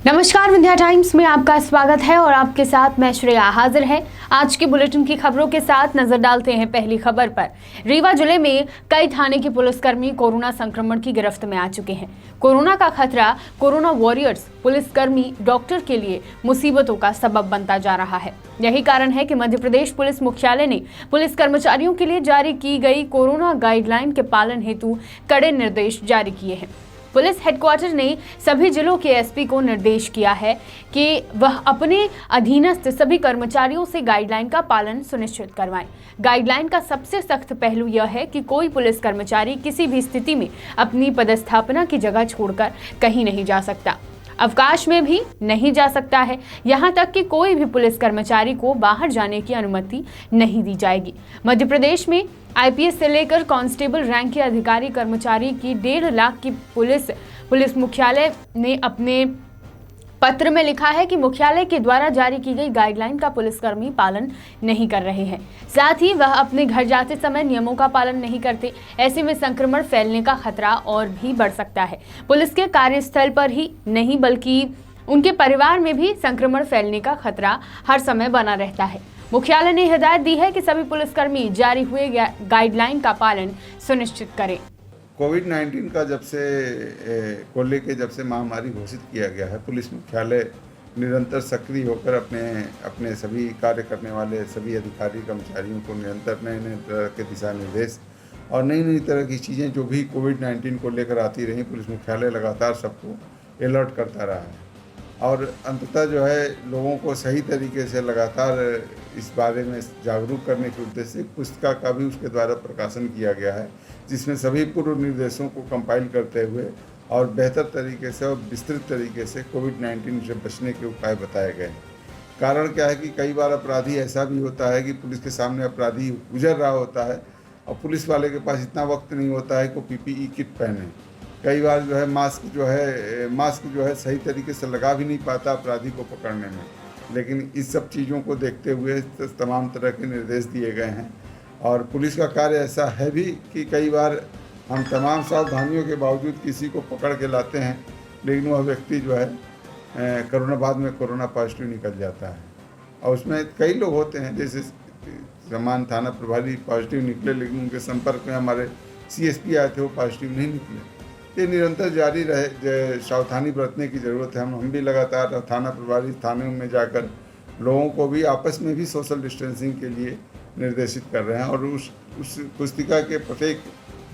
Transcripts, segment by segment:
नमस्कार, विंध्या टाइम्स में आपका स्वागत है और आपके साथ मैं श्रेया हाजिर है। आज के बुलेटिन की खबरों के साथ नजर डालते हैं पहली खबर पर। रीवा जिले में कई थाने के पुलिसकर्मी कोरोना संक्रमण की गिरफ्त में आ चुके हैं। कोरोना का खतरा कोरोना वॉरियर्स पुलिसकर्मी डॉक्टर के लिए मुसीबतों का सबब बनता जा रहा है। यही कारण है कि मध्य प्रदेश पुलिस मुख्यालय ने पुलिस कर्मचारियों के लिए जारी की गई कोरोना गाइडलाइन के पालन हेतु कड़े निर्देश जारी किए हैं। पुलिस हेडक्वार्टर ने सभी जिलों के एसपी को निर्देश किया है कि वह अपने अधीनस्थ सभी कर्मचारियों से गाइडलाइन का पालन सुनिश्चित करवाएं। गाइडलाइन का सबसे सख्त पहलू यह है कि कोई पुलिस कर्मचारी किसी भी स्थिति में अपनी पदस्थापना की जगह छोड़कर कहीं नहीं जा सकता, अवकाश में भी नहीं जा सकता है। यहाँ तक कि कोई भी पुलिस कर्मचारी को बाहर जाने की अनुमति नहीं दी जाएगी। मध्य प्रदेश में आईपीएस से लेकर कांस्टेबल रैंक के अधिकारी कर्मचारी की 1.5 लाख की पुलिस मुख्यालय ने अपने पत्र में लिखा है कि मुख्यालय के द्वारा जारी की गई गाइडलाइन का पुलिसकर्मी पालन नहीं कर रहे हैं। साथ ही वह अपने घर जाते समय नियमों का पालन नहीं करते। ऐसे में संक्रमण फैलने का खतरा और भी बढ़ सकता है। पुलिस के कार्यस्थल पर ही नहीं बल्कि उनके परिवार में भी संक्रमण फैलने का खतरा हर समय बना रहता है। मुख्यालय ने हिदायत दी है कि सभी पुलिसकर्मी जारी हुए गाइडलाइन का पालन सुनिश्चित करें। कोविड-19 का जब से महामारी घोषित किया गया है, पुलिस मुख्यालय निरंतर सक्रिय होकर अपने सभी कार्य करने वाले सभी अधिकारी कर्मचारियों को निरंतर नए तरह के दिशा निर्देश और नई तरह की चीज़ें जो भी कोविड-19 को लेकर आती रहीं, पुलिस मुख्यालय लगातार सबको अलर्ट करता रहा है और अंततः जो है लोगों को सही तरीके से लगातार इस बारे में जागरूक करने के उद्देश्य से पुस्तिका का भी उसके द्वारा प्रकाशन किया गया है, जिसमें सभी पूर्व निर्देशों को कंपाइल करते हुए और बेहतर तरीके से और विस्तृत तरीके से कोविड-19 से बचने के उपाय बताए गए हैं। कारण क्या है कि कई बार अपराधी ऐसा भी होता है कि पुलिस के सामने अपराधी गुजर रहा होता है और पुलिस वाले के पास इतना वक्त नहीं होता है कि पीपीई किट पहने। कई बार जो है मास्क जो है सही तरीके से लगा भी नहीं पाता अपराधी को पकड़ने में। लेकिन इस सब चीज़ों को देखते हुए तमाम तरह के निर्देश दिए गए हैं और पुलिस का कार्य ऐसा है भी कि कई बार हम तमाम सावधानियों के बावजूद किसी को पकड़ के लाते हैं, लेकिन वह व्यक्ति जो है कोरोना पॉजिटिव निकल जाता है और उसमें कई लोग होते हैं, जैसे समान थाना प्रभारी पॉजिटिव निकले, लेकिन उनके संपर्क में हमारे सीएसपी आए थे, वो पॉजिटिव नहीं निकले। ये निरंतर जारी रहे, सावधानी बरतने की ज़रूरत है। हम भी लगातार थाना प्रभारी थानों में जाकर लोगों को भी आपस में भी सोशल डिस्टेंसिंग के लिए निर्देशित कर रहे हैं और उस पुस्तिका के प्रत्येक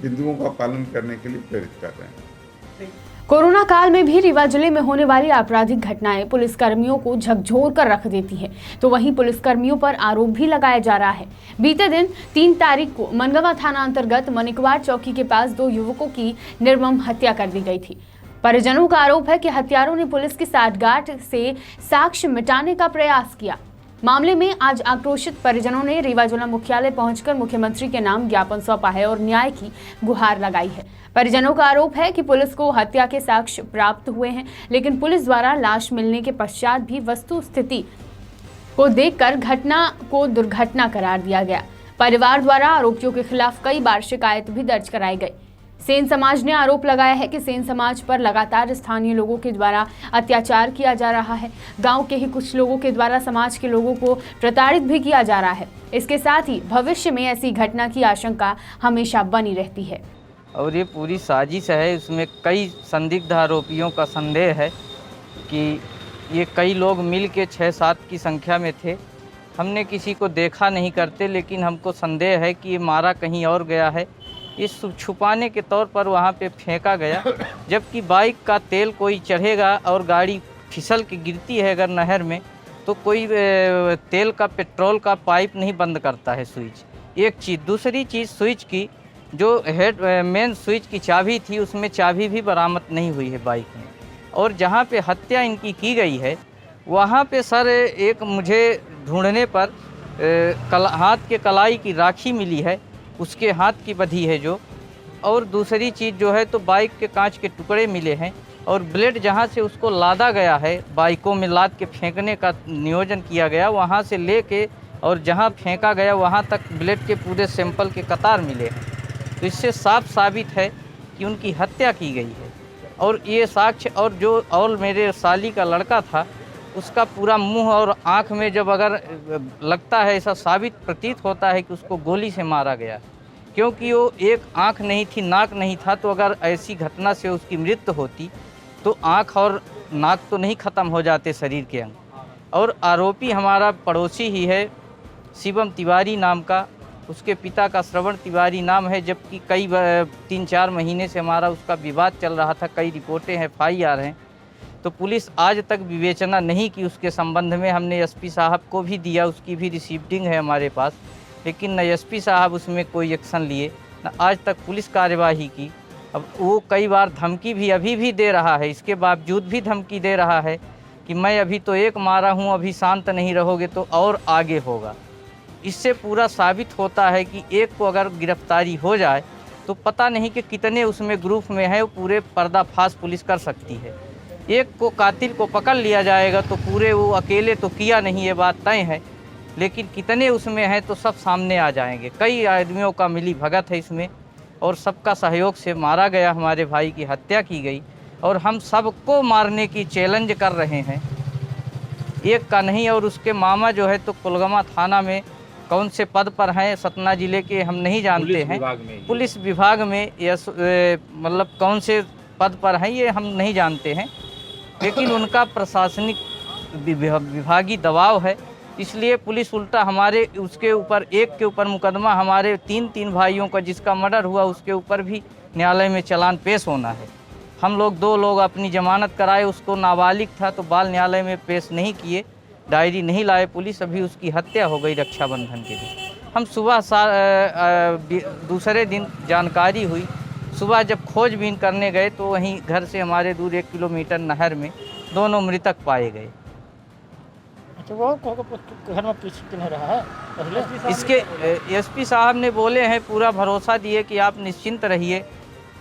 बिंदुओं का पालन करने के लिए प्रेरित कर रहे हैं। कोरोना काल में भी रीवा जिले में होने वाली आपराधिक घटनाएं पुलिसकर्मियों को झकझोर कर रख देती हैं, तो वहीं पुलिसकर्मियों पर आरोप भी लगाया जा रहा है। बीते दिन 3 तारीख को मनगवा थाना अंतर्गत मनिकवाड़ चौकी के पास 2 युवकों की निर्मम हत्या कर दी गई थी। परिजनों का आरोप है कि हत्यारों ने पुलिस की साठगांठ से साक्ष्य मिटाने का प्रयास किया। मामले में आज आक्रोशित परिजनों ने रीवा जिला मुख्यालय पहुंचकर मुख्यमंत्री के नाम ज्ञापन सौंपा है और न्याय की गुहार लगाई है। परिजनों का आरोप है कि पुलिस को हत्या के साक्ष्य प्राप्त हुए हैं, लेकिन पुलिस द्वारा लाश मिलने के पश्चात भी वस्तु स्थिति को देखकर घटना को दुर्घटना करार दिया गया। परिवार द्वारा आरोपियों के खिलाफ कई बार शिकायत भी दर्ज कराई गई। सेन समाज ने आरोप लगाया है कि सेन समाज पर लगातार स्थानीय लोगों के द्वारा अत्याचार किया जा रहा है। गांव के ही कुछ लोगों के द्वारा समाज के लोगों को प्रताड़ित भी किया जा रहा है। इसके साथ ही भविष्य में ऐसी घटना की आशंका हमेशा बनी रहती है और ये पूरी साजिश है। इसमें कई संदिग्ध आरोपियों का संदेह है कि ये कई लोग मिल के 6-7 की संख्या में थे। हमने किसी को देखा नहीं करते, लेकिन हमको संदेह है कि ये मारा कहीं और गया है। इस छुपाने के तौर पर वहाँ पे फेंका गया, जबकि बाइक का तेल कोई चढ़ेगा और गाड़ी फिसल के गिरती है अगर नहर में, तो कोई तेल का पेट्रोल का पाइप नहीं बंद करता है स्विच। एक चीज़। दूसरी चीज़, स्विच की जो मेन स्विच की चाबी थी, उसमें चाबी भी बरामद नहीं हुई है बाइक में। और जहाँ पे हत्या इनकी की गई है वहाँ पे सर एक मुझे ढूंढने पर हाथ के कलाई की राखी मिली है, उसके हाथ की बधी है जो। और दूसरी चीज़ जो है तो बाइक के कांच के टुकड़े मिले हैं। और ब्लेड जहाँ से उसको लादा गया है, बाइकों में लाद के फेंकने का नियोजन किया गया, वहाँ से लेके और जहाँ फेंका गया वहाँ तक ब्लेड के पूरे सैंपल के कतार मिले हैं। तो इससे साफ साबित है कि उनकी हत्या की गई है। और ये साक्ष्य और मेरे साली का लड़का था, उसका पूरा मुंह और आँख में जब अगर लगता है, ऐसा साबित प्रतीत होता है कि उसको गोली से मारा गया, क्योंकि वो एक आँख नहीं थी, नाक नहीं था। तो अगर ऐसी घटना से उसकी मृत्यु होती तो आँख और नाक तो नहीं ख़त्म हो जाते शरीर के अंग। और आरोपी हमारा पड़ोसी ही है, शिवम तिवारी नाम का, उसके पिता का श्रवण तिवारी नाम है, जबकि कई 3-4 महीने से हमारा उसका विवाद चल रहा था। कई रिपोर्टें हैं, FIR हैं। तो पुलिस आज तक विवेचना नहीं की उसके संबंध में। हमने एसपी साहब को भी दिया, उसकी भी रिसीप्टिंग है हमारे पास, लेकिन न एसपी साहब उसमें कोई एक्शन लिए, न आज तक पुलिस कार्यवाही की। अब वो कई बार धमकी भी अभी भी दे रहा है, इसके बावजूद भी धमकी दे रहा है कि मैं अभी तो एक मारा हूँ, अभी शांत नहीं रहोगे तो और आगे होगा। इससे पूरा साबित होता है कि एक को अगर गिरफ्तारी हो जाए तो पता नहीं कि कितने उसमें ग्रुप में है, वो पूरे पर्दाफाश पुलिस कर सकती है। एक को कातिल को पकड़ लिया जाएगा तो पूरे वो अकेले तो किया नहीं, ये बात तय है, लेकिन कितने उसमें हैं तो सब सामने आ जाएंगे। कई आदमियों का मिली भगत है इसमें और सबका सहयोग से मारा गया, हमारे भाई की हत्या की गई। और हम सबको मारने की चैलेंज कर रहे हैं, एक का नहीं। और उसके मामा जो है तो कुलगामा थाना में कौन से पद पर हैं, सतना जिले के, हम नहीं जानते हैं। पुलिस विभाग में मतलब कौन से पद पर हैं ये हम नहीं जानते हैं, लेकिन उनका प्रशासनिक विभागीय दबाव है, इसलिए पुलिस उल्टा हमारे उसके ऊपर, एक के ऊपर मुकदमा, हमारे 3 भाइयों का जिसका मर्डर हुआ उसके ऊपर भी न्यायालय में चालान पेश होना है। हम लोग 2 लोग अपनी जमानत कराए, उसको नाबालिग था तो बाल न्यायालय में पेश नहीं किए, डायरी नहीं लाए पुलिस, अभी उसकी हत्या हो गई रक्षाबंधन के दिन। हम सुबह दूसरे दिन जानकारी हुई, सुबह जब खोजबीन करने गए तो वहीं घर से हमारे दूर 1 किलोमीटर नहर में दोनों मृतक पाए गए। अच्छा, वो घर में किन रहा है पहले? इसके एसपी साहब ने बोले हैं, पूरा भरोसा दिए कि आप निश्चिंत रहिए,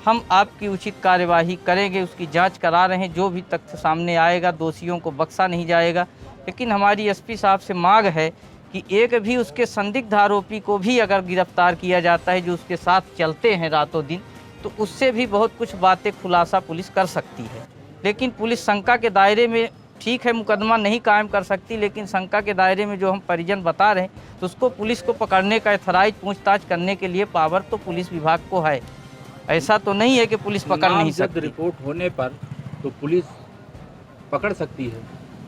हम आपकी उचित कार्यवाही करेंगे, उसकी जांच करा रहे हैं, जो भी तथ्य सामने आएगा दोषियों को बख्शा नहीं जाएगा। लेकिन हमारी एसपी साहब से मांग है कि एक भी उसके संदिग्ध आरोपी को भी अगर गिरफ्तार किया जाता है जो उसके साथ चलते हैं रातों दिन, तो उससे भी बहुत कुछ बातें खुलासा पुलिस कर सकती है। लेकिन पुलिस शंका के दायरे में, ठीक है मुकदमा नहीं कायम कर सकती, लेकिन शंका के दायरे में जो हम परिजन बता रहे हैं तो उसको पुलिस को पकड़ने का, एथराइज पूछताछ करने के लिए पावर तो पुलिस विभाग को है। ऐसा तो नहीं है कि पुलिस पकड़ नहीं सकती। रिपोर्ट होने पर तो पुलिस पकड़ सकती है,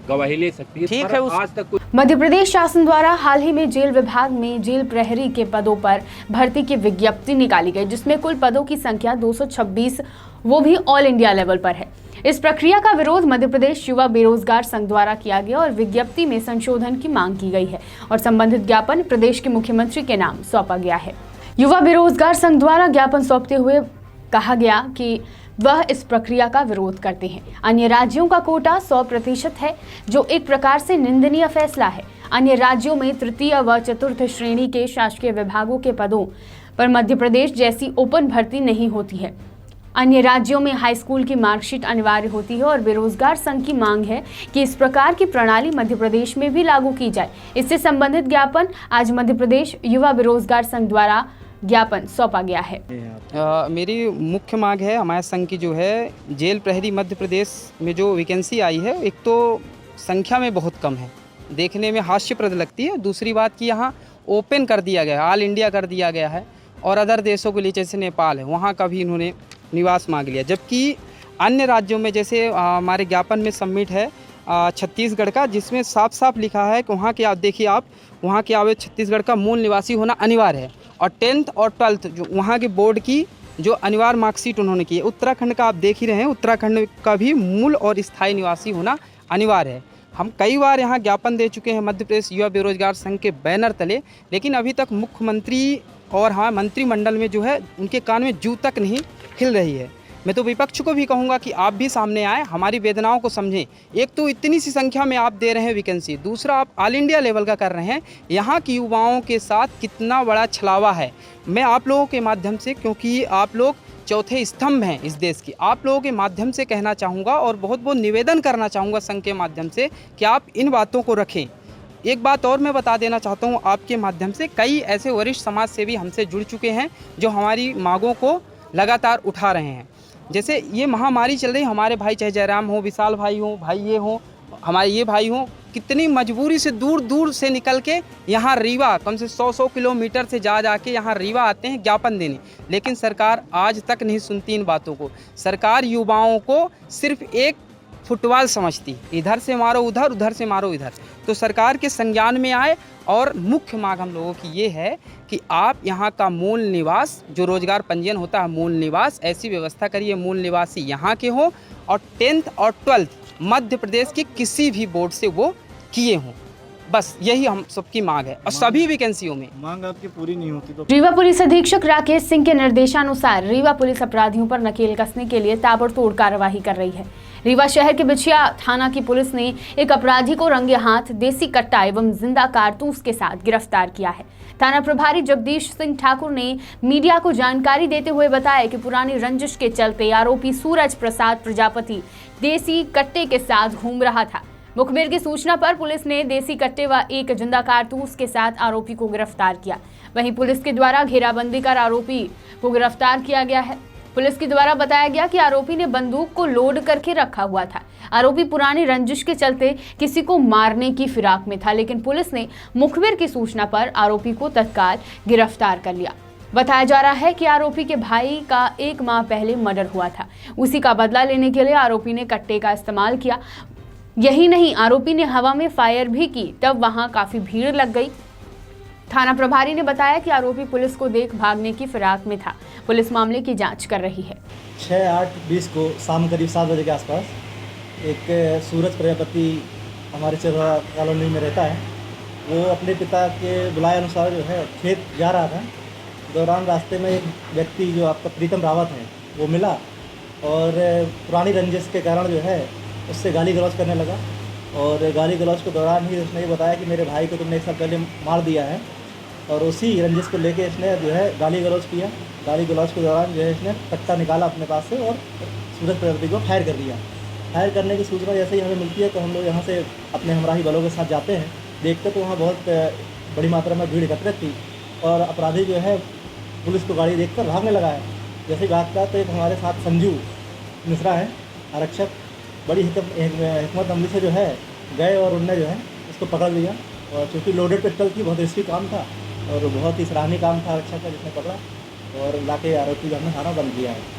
गवाही ले सकती है, ठीक है। आज तक मध्य प्रदेश शासन द्वारा हाल ही में जेल विभाग में जेल प्रहरी के पदों पर भर्ती की विज्ञप्ति निकाली गई, जिसमें कुल पदों की संख्या 226, वो भी ऑल इंडिया लेवल पर है। इस प्रक्रिया का विरोध मध्य प्रदेश युवा बेरोजगार संघ द्वारा किया गया और विज्ञप्ति में संशोधन की मांग की गई है और संबंधित ज्ञापन प्रदेश के मुख्यमंत्री के नाम सौंपा गया है। युवा बेरोजगार संघ द्वारा ज्ञापन सौंपते हुए कहा गया कि वह इस प्रक्रिया का विरोध करते हैं। अन्य राज्यों का कोटा 100% है, जो एक प्रकार से निंदनीय फैसला है। अन्य राज्यों में तृतीय व चतुर्थ श्रेणी के शासकीय विभागों के पदों पर मध्य प्रदेश जैसी ओपन भर्ती नहीं होती है। अन्य राज्यों में हाई स्कूल की मार्कशीट अनिवार्य होती है और बेरोजगार संघ की मांग है कि इस प्रकार की प्रणाली मध्य प्रदेश में भी लागू की जाए। इससे संबंधित ज्ञापन आज मध्य प्रदेश युवा बेरोजगार संघ द्वारा ज्ञापन सौंपा गया है। मेरी मुख्य मांग है, हमारे संघ की जो है, जेल प्रहरी मध्य प्रदेश में जो वैकेंसी आई है, एक तो संख्या में बहुत कम है, देखने में हास्यप्रद लगती है। दूसरी बात कि यहाँ ओपन कर दिया गया है, ऑल इंडिया कर दिया गया है और अदर देशों के लिए जैसे नेपाल है वहाँ का भी इन्होंने निवास मांग लिया। जबकि अन्य राज्यों में जैसे हमारे ज्ञापन में सबमिट है छत्तीसगढ़ का, जिसमें साफ साफ लिखा है कि वहाँ के, आप देखिए, आप वहाँ के आवे छत्तीसगढ़ का मूल निवासी होना अनिवार्य है और 10th और 12th जो वहाँ के बोर्ड की जो अनिवार्य मार्कशीट उन्होंने की है। उत्तराखंड का आप देख ही रहे हैं, उत्तराखंड का भी मूल और स्थायी निवासी होना अनिवार्य है। हम कई बार यहाँ ज्ञापन दे चुके हैं मध्य प्रदेश युवा बेरोजगार संघ के बैनर तले, लेकिन अभी तक मुख्यमंत्री और हाँ मंत्रिमंडल में जो है उनके कान में जू तक नहीं हिल रही है। मैं तो विपक्ष को भी कहूँगा कि आप भी सामने आए, हमारी वेदनाओं को समझें। एक तो इतनी सी संख्या में आप दे रहे हैं वैकेंसी, दूसरा आप ऑल इंडिया लेवल का कर रहे हैं। यहाँ की युवाओं के साथ कितना बड़ा छलावा है। मैं आप लोगों के माध्यम से, क्योंकि आप लोग चौथे स्तंभ हैं इस देश की। आप लोगों के माध्यम से कहना चाहूँगा और बहुत बहुत निवेदन करना चाहूँगा संघ के माध्यम से कि आप इन बातों को रखें। एक बात और मैं बता देना चाहता हूँ आपके माध्यम से, कई ऐसे वरिष्ठ समाज सेवी हमसे जुड़ चुके हैं जो हमारी मांगों को लगातार उठा रहे हैं। जैसे ये महामारी चल रही, हमारे भाई चाहे जयराम हो, विशाल भाई हो, भाई ये हो, हमारे ये भाई हो, कितनी मजबूरी से दूर दूर से निकल के यहाँ रीवा कम से 100 किलोमीटर से जा के यहाँ रीवा आते हैं ज्ञापन देने, लेकिन सरकार आज तक नहीं सुनती इन बातों को। सरकार युवाओं को सिर्फ एक फुटबॉल समझती, इधर से मारो उधर, उधर से मारो इधर। तो सरकार के संज्ञान में आए और मुख्य मांग हम लोगों की ये है कि आप यहाँ का मूल निवास, जो रोजगार पंजीयन होता है मूल निवास, ऐसी व्यवस्था करिए मूल निवासी यहाँ के हों और 10th और 12th मध्य प्रदेश के किसी भी बोर्ड से वो किए हों। बस यही हम सबकी मांग है और सभी वैकेंसियों में मांग आपकी पूरी नहीं होती तो रीवा पुलिस अधीक्षक राकेश सिंह के निर्देशानुसार रीवा पुलिस अपराधियों पर नकेल कसने के लिए ताबड़तोड़ कार्रवाई कर रही है। रीवा शहर के बिछिया थाना की पुलिस ने एक अपराधी को रंगे हाथ देसी कट्टा एवं जिंदा कारतूस के साथ गिरफ्तार किया है। थाना प्रभारी जगदीश सिंह ठाकुर ने मीडिया को जानकारी देते हुए बताया कि पुरानी रंजिश के चलते आरोपी सूरज प्रसाद प्रजापति देसी कट्टे के साथ घूम रहा था। मुखबिर की सूचना पर पुलिस ने देसी कट्टे व एक जिंदा कारतूस के साथ आरोपी को गिरफ्तार किया। वहीं पुलिस के द्वारा घेराबंदी कर आरोपी को गिरफ्तार किया गया है। पुलिस के द्वारा बताया गया कि आरोपी ने बंदूक को लोड करके रखा हुआ था। आरोपी पुरानी रंजिश के चलते किसी को मारने की फिराक में था, लेकिन पुलिस ने मुखबिर की सूचना पर आरोपी को तत्काल गिरफ्तार कर लिया। बताया जा रहा है कि आरोपी के भाई का 1 माह पहले मर्डर हुआ था। उसी का बदला लेने के लिए आरोपी ने कट्टे का इस्तेमाल किया। यही नहीं, आरोपी ने हवा में फायर भी की, तब वहां काफी भीड़ लग गई। थाना प्रभारी ने बताया कि आरोपी पुलिस को देख भागने की फिराक में था। पुलिस मामले की जांच कर रही है। 6/8/20 को शाम करीब 7 बजे के आसपास एक सूरज प्रजापति हमारे चिरवा कॉलोनी में रहता है। वो अपने पिता के बुलाए अनुसार जो है खेत जा रहा था। दौरान रास्ते में एक व्यक्ति जो आपका प्रीतम रावत है वो मिला और पुरानी रंजिश के कारण जो है उससे गाली गलौज करने लगा। और गाली गलौज के दौरान ही उसने ये बताया कि मेरे भाई को तुमने 1 साल पहले मार दिया है, और उसी रंजिश को लेके इसने जो है गाली गलौज किया। गाली गलौज के दौरान जो है इसने कट्टा निकाला अपने पास से और सूरज प्रजापति को फायर कर दिया। फायर करने की सूचना जैसे ही हमें मिलती है तो हम लोग यहाँ से अपने हमराही बलों के साथ जाते हैं। देखते तो वहाँ बहुत बड़ी मात्रा में भीड़ एकत्रित थी और अपराधी जो है पुलिस को गाड़ी देखकर भागने लगा है। जैसे ही भागता तो एक हमारे साथ संजू मिश्रा है आरक्षक, बड़ी हिकमत अमली से जो है गए और उनने जो है उसको पकड़ लिया। और चूँकि लोडेड पिस्टल की बहुत रिस्की काम था और बहुत ही सराहनीय काम था आरक्षक का, जिसने पकड़ा और लाके आरोपी जो हमने थाना बंद किया है।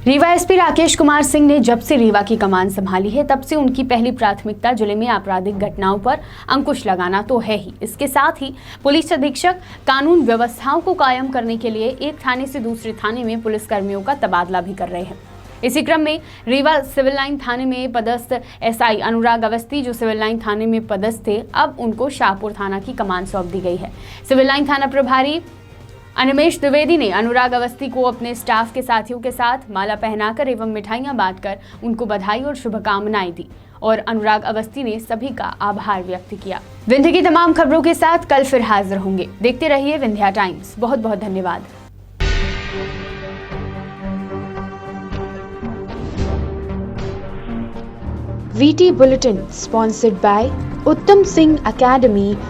रीवा एसपी राकेश कुमार सिंह ने जब से रीवा की कमान संभाली है तब से उनकी पहली प्राथमिकता जिले में आपराधिक घटनाओं पर अंकुश लगाना तो है ही, इसके साथ ही पुलिस अधीक्षक कानून व्यवस्थाओं को कायम करने के लिए एक थाने से दूसरे थाने में पुलिस कर्मियों का तबादला भी कर रहे हैं। इसी क्रम में रीवा सिविल लाइन थाने में पदस्थ एसआई अनुराग अवस्थी, जो सिविल लाइन थाने में पदस्थ थे, अब उनको शाहपुर थाना की कमान सौंप दी गई है। सिविल लाइन थाना प्रभारी अनिमेश द्विवेदी ने अनुराग अवस्थी को अपने स्टाफ के साथियों के साथ माला पहनाकर एवं मिठाइयां बांटकर उनको बधाई और शुभकामनाएं दी और अनुराग अवस्थी ने सभी का आभार व्यक्त किया। विंध्य की तमाम खबरों के साथ कल फिर हाजिर होंगे। देखते रहिए विंध्या टाइम्स। बहुत बहुत धन्यवाद। VT Bulletin sponsored by Uttam Singh Academy,